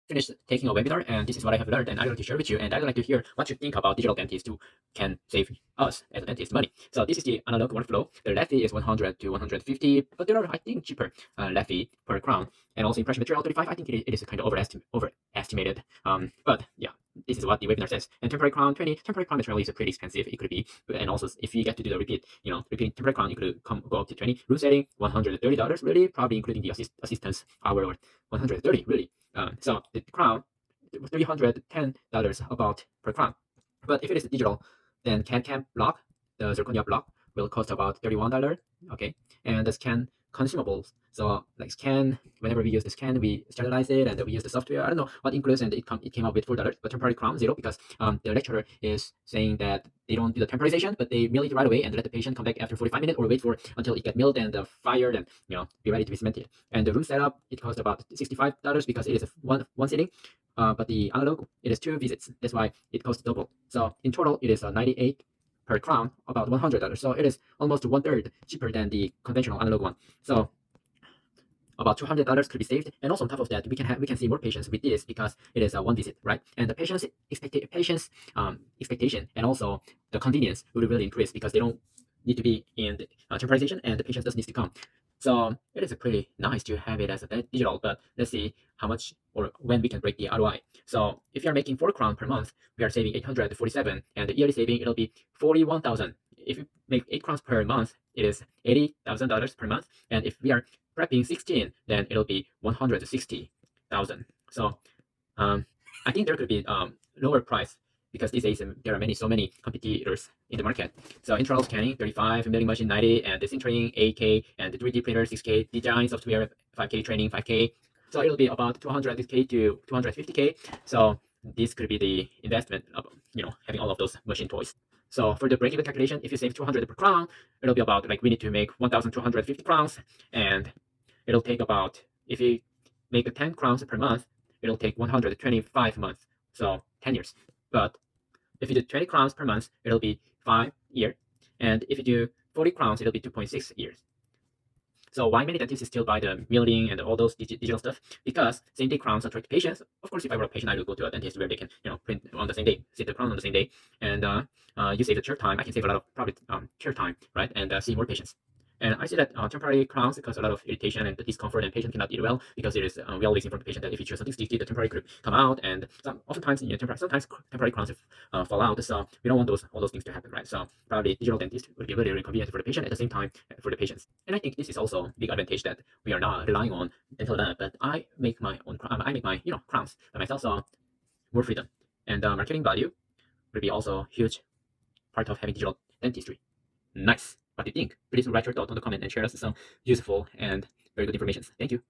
finished taking a webinar, and this is what I have learned, and I'd like to share with you, and I'd like to hear what you think about digital dentists who can save us as a dentist money. So this is the analog workflow. The left fee is 100 to 150, but there are, I think, cheaper left fee per crown, and also impression material 35. I think it is kind of overestimated. But yeah, this is what the webinar says. And temporary crown 20. Temporary crown material is pretty expensive. It could be, and also if you get to do the repeating temporary crown, it could go up to 20. Room setting $130, really, probably including the assistance hour, or 130 really. So the crown, $310 about per crown. But if it is digital, then CAD-CAM block, the zirconia block, will cost about $31. Okay, and the scan consumables. So like scan, whenever we use the scan, we sterilize it, and we use the software. I don't know what includes, and it came out with $4. But temporary crown zero, because the lecturer is saying that they don't do the temporization, but they mill it right away and let the patient come back after 45 minutes, or wait for until it get milled and fired, and be ready to be cemented. And the room setup, it costs about $65 because it is one sitting. But the analog, it is 2 visits. That's why it costs double. So in total, it is 98 per crown, about $100. So it is almost 1/3 cheaper than the conventional analog one. So about $200 could be saved. And also on top of that, we can see more patients with this because it is a one visit, right? And the patient's expectation and also the convenience will really increase because they don't need to be in the temporization, and the patient just needs to come. So it is pretty nice to have it as a digital, but let's see how much or when we can break the ROI. So if you are making 4 crown per month, we are saving 847, and the yearly saving, it'll be 41,000. If you make 8 crowns per month, it is $80,000 per month. And if we are prepping 16, then it'll be 160,000. So I think there could be lower price because these days there are so many competitors in the market. So intraoral scanning 35, milling machine 90, and the sintering 8K, and the 3D printer 6K, design software 5K, training 5K. So it'll be about 200K to 250K. So this could be the investment of having all of those machine toys. So for the break-even calculation, if you save 200 per crown, it'll be about, like, we need to make 1,250 crowns, and it'll take about, if you make 10 crowns per month, it'll take 125 months, so 10 years. But if you do 20 crowns per month, it'll be 5 years, and if you do 40 crowns, it'll be 2.6 years. So why many dentists still buy the milling and all those digital stuff? Because same day crowns attract patients. Of course, if I were a patient, I would go to a dentist where they can print on the same day, sit the crown on the same day, and you save the chair time. I can save a lot of probably chair time, right, and see more patients. And I see that temporary crowns cause a lot of irritation and discomfort, and patient cannot eat well because it is we always inform the patient that if you choose something sticky, the temporary could come out, and oftentimes sometimes temporary crowns fall out. So we don't want all those things to happen, right? So probably digital dentist would be really, really convenient for the patient, at the same time for the patients. And I think this is also a big advantage that we are not relying on dental lab, but I make my own I make my crowns by myself, so more freedom. And marketing value would be also huge part of having digital dentistry. Nice. What do you think? Please write your thoughts on the comment and share us some useful and very good information. Thank you.